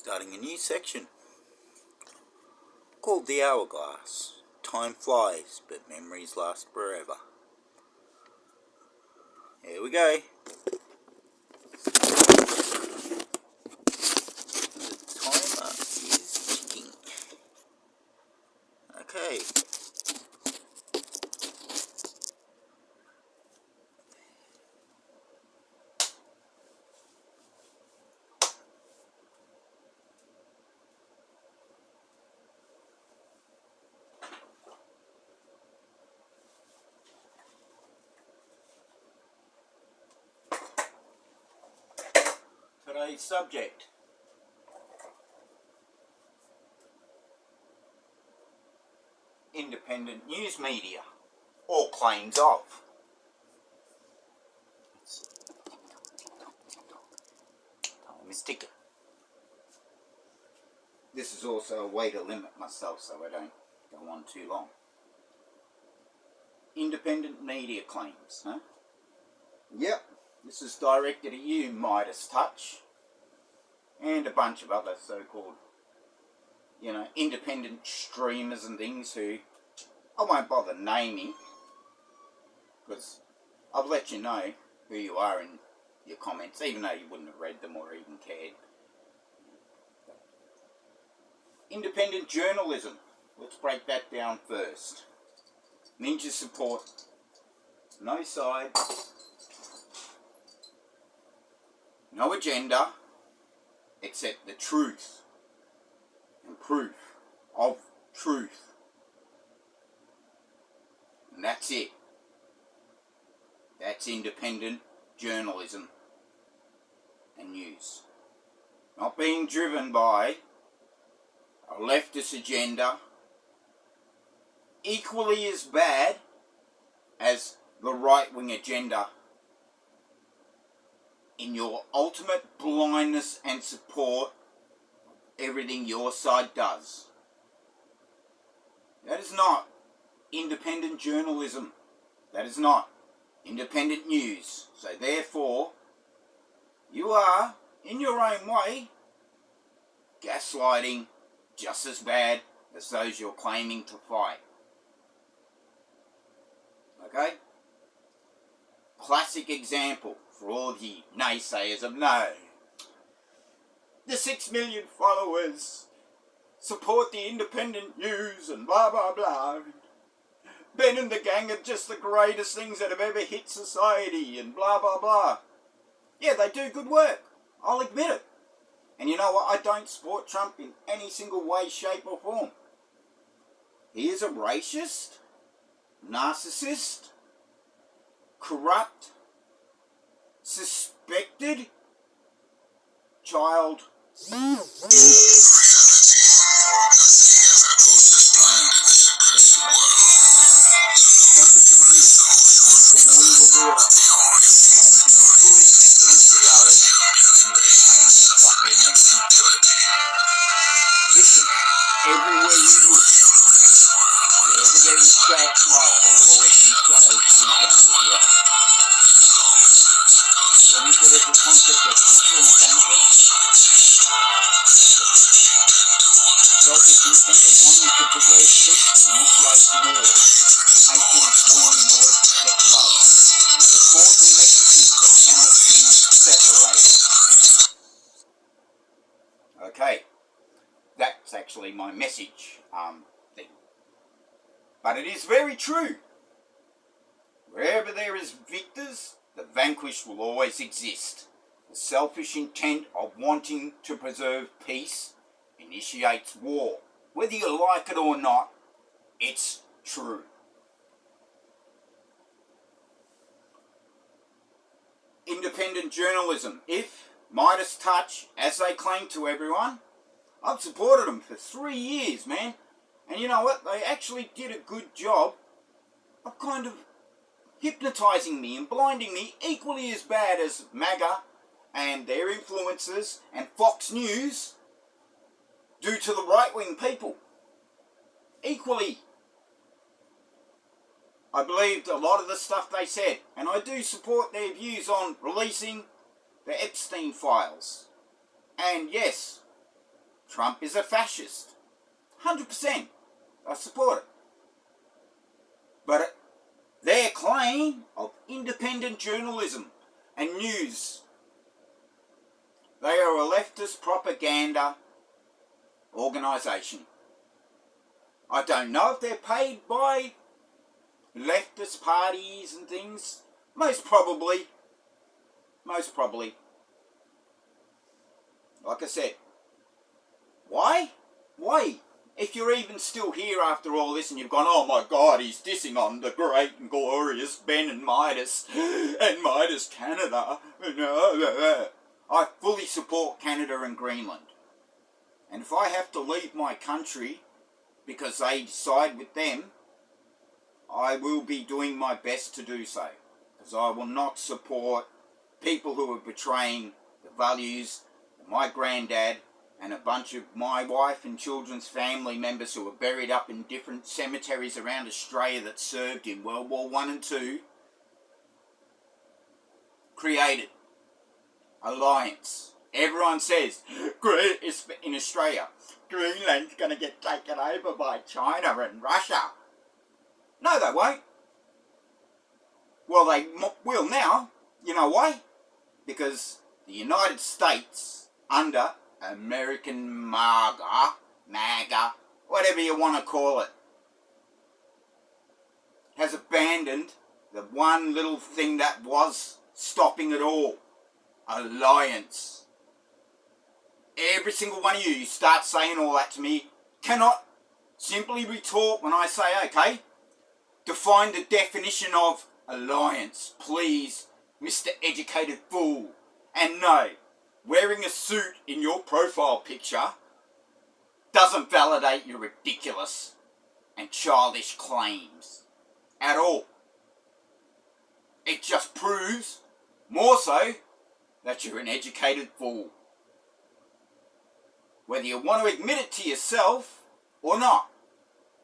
starting a new section called The Hourglass. Time flies, but memories last forever. Here we go. The timer is ticking. Okay. Today's subject: independent news media, or claims of. Time is ticking. This is also a way to limit myself so I don't go on too long. Independent media claims, huh? Yep, this is directed at you, Midas Touch, and a bunch of other so-called, independent streamers and things who I won't bother naming, because I've let you know who you are in your comments, even though you wouldn't have read them or even cared. Independent journalism. Let's break that down first. Ninja support. No side. No agenda. Except the truth and proof of truth. And that's it. That's independent journalism and news. Not being driven by a leftist agenda, equally as bad as the right-wing agenda, in your ultimate blindness and support of everything your side does. That is not independent journalism. That is not independent news. So therefore, you are, in your own way, gaslighting just as bad as those you're claiming to fight. Okay? Classic example for all of you naysayers of no. The 6 million followers support the independent news and blah blah blah. Ben and the gang are just the greatest things that have ever hit society and blah blah blah. Yeah, they do good work. I'll admit it. And you know what? I don't support Trump in any single way, shape or form. He is a racist, narcissist, corrupt, suspected child listen, everywhere you look, wherever there is black light, there will always be shadows to be done as well. When you get the concept of equal and dangerous, selfish intent of wanting to preserve peace initiates war. Hatred is born in order to protect love. It is a causal nexus that cannot be separated. Okay, that's actually my message thing. But it is very true. Wherever there is victors, the vanquished will always exist. The selfish intent of wanting to preserve peace initiates war. Whether you like it or not, it's true. Independent journalism. If Midas Touch, as they claim to everyone, I've supported them for 3 years, man. And you know what? They actually did a good job of kind of hypnotizing me and blinding me equally as bad as MAGA and their influencers and Fox News do to the right-wing people. Equally. I believed a lot of the stuff they said, and I do support their views on releasing the Epstein files. And yes, Trump is a fascist. 100%. I support it. But their claim of independent journalism and news, they are a leftist propaganda organisation. I don't know if they're paid by leftist parties and things. Most probably. Most probably. Like I said. Why? Why? If you're even still here after all this and you've gone, oh my God, he's dissing on the great and glorious Ben and Meidas Canada. I fully support Canada and Greenland. And if I have to leave my country because they side with them, I will be doing my best to do so. Because I will not support people who are betraying the values of my granddad and a bunch of my wife and children's family members who are buried up in different cemeteries around Australia that served in World War I and II, created alliance. Everyone says, in Australia, Greenland's going to get taken over by China and Russia. No, they won't. Well, they will now. You know why? Because the United States, under American MAGA, whatever you want to call it, has abandoned the one little thing that was stopping it all. Alliance. Every single one of you start saying all that to me, cannot simply retort when I say, okay, define the definition of alliance, please, Mr. Educated Fool. And no, wearing a suit in your profile picture doesn't validate your ridiculous and childish claims at all. It just proves, more so, that you're an educated fool. Whether you want to admit it to yourself or not,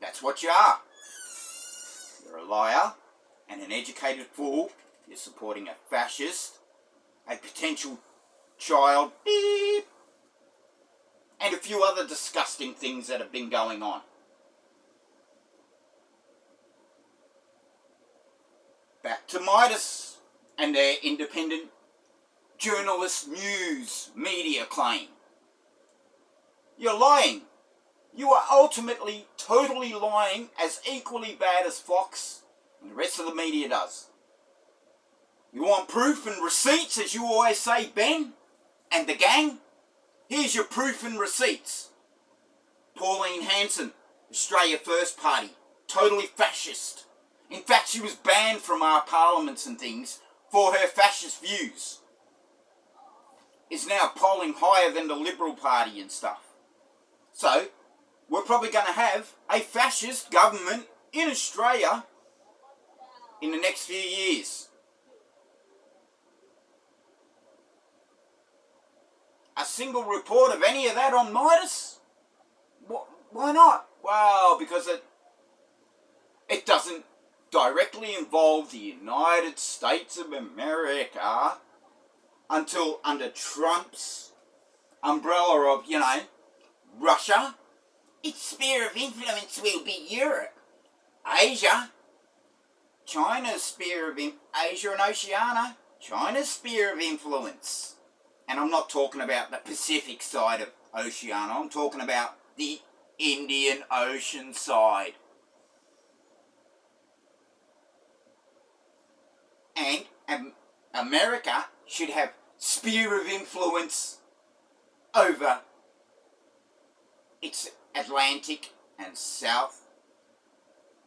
that's what you are. You're a liar and an educated fool. You're supporting a fascist, a potential child, beep, and a few other disgusting things that have been going on. Back to Meidas and their independent journalist news media claim. You're lying. You are ultimately totally lying as equally bad as Fox and the rest of the media does. You want proof and receipts, as you always say, Ben and the gang? Here's your proof and receipts. Pauline Hanson, Australia First Party, totally fascist. In fact, she was banned from our parliaments and things for her fascist views. Is now polling higher than the Liberal Party and stuff. So, we're probably going to have a fascist government in Australia in the next few years. A single report of any of that on Meidas? Why not? Well, because it doesn't directly involve the United States of America until under Trump's umbrella of, Russia. Its sphere of influence will be Europe, Asia, China's sphere of Asia and Oceania, China's sphere of influence. And I'm not talking about the Pacific side of Oceania, I'm talking about the Indian Ocean side. And America should have sphere of influence over its Atlantic and South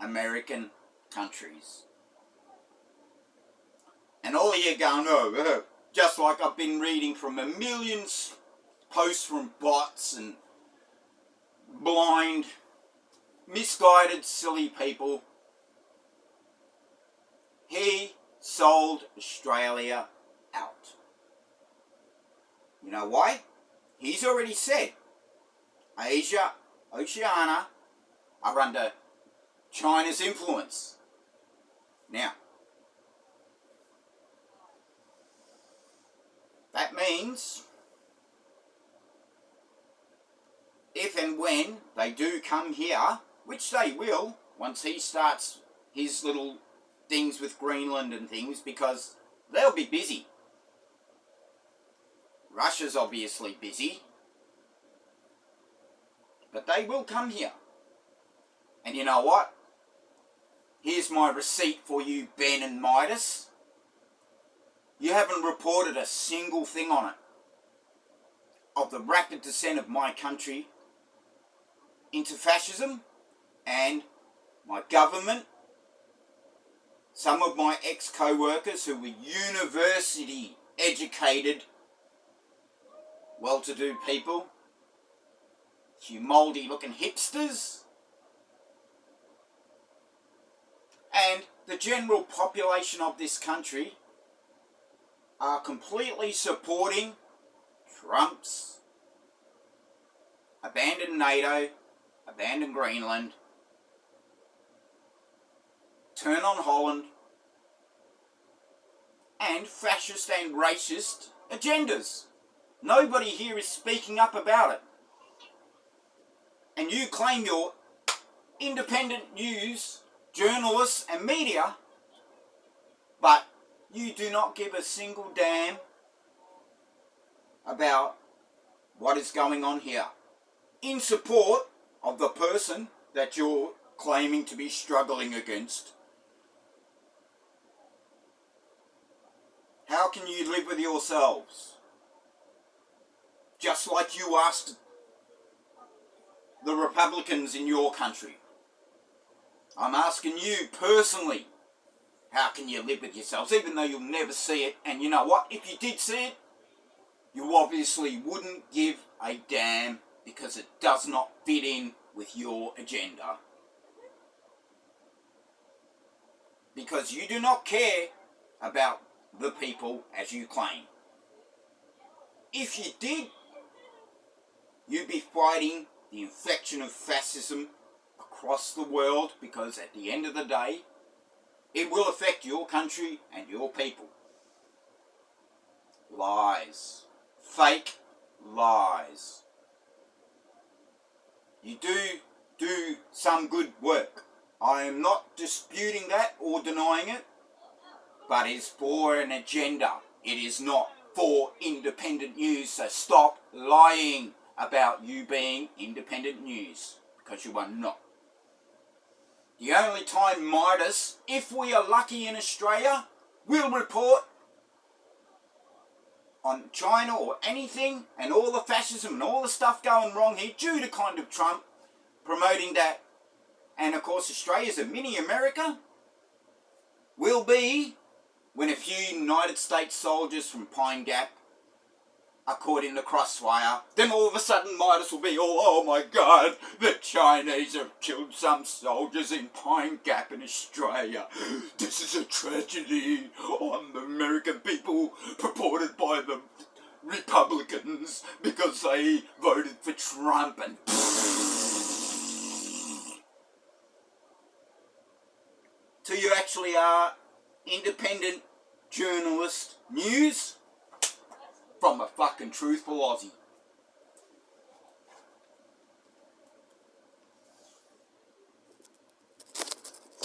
American countries. And all of you going, oh, just like I've been reading from a million posts from bots and blind, misguided, silly people. He sold Australia out. You know why? He's already said Asia, Oceania are under China's influence. Now, that means and when they do come here, which they will, once he starts his little things with Greenland and things, because they'll be busy. Russia's obviously busy. But they will come here. And you know what? Here's my receipt for you, Ben and Meidas. You haven't reported a single thing on it. Of the rapid descent of my country into fascism, and my government, some of my ex-co-workers who were university educated, well-to-do people, you mouldy looking hipsters, and the general population of this country are completely supporting Trump's abandon NATO, abandon Greenland, turn on Holland, and fascist and racist agendas. Nobody here is speaking up about it. And you claim you're independent news, journalists and media, but you do not give a single damn about what is going on here in support of the person that you're claiming to be struggling against. How can you live with yourselves? Just like you asked the Republicans in your country. I'm asking you personally, how can you live with yourselves, even though you'll never see it? And you know what? If you did see it, you obviously wouldn't give a damn, because it does not fit in with your agenda. Because you do not care about the people as you claim. If you did, you'd be fighting the infection of fascism across the world, because at the end of the day, it will affect your country and your people. Lies. Fake lies. You do some good work. I am not disputing that or denying it, but it's for an agenda. It is not for independent news, so stop lying about you being independent news, because you are not. The only time Meidas, if we are lucky in Australia, will report on China or anything, and all the fascism and all the stuff going wrong here due to kind of Trump promoting that, and of course Australia's a mini America, will be when a few United States soldiers from Pine Gap are caught in the crossfire. Then all of a sudden Meidas will be all, oh my God, the Chinese have killed some soldiers in Pine Gap in Australia. This is a tragedy on the American people, purported by the Republicans because they voted for Trump and... So you actually are independent journalist news from a fucking truthful Aussie.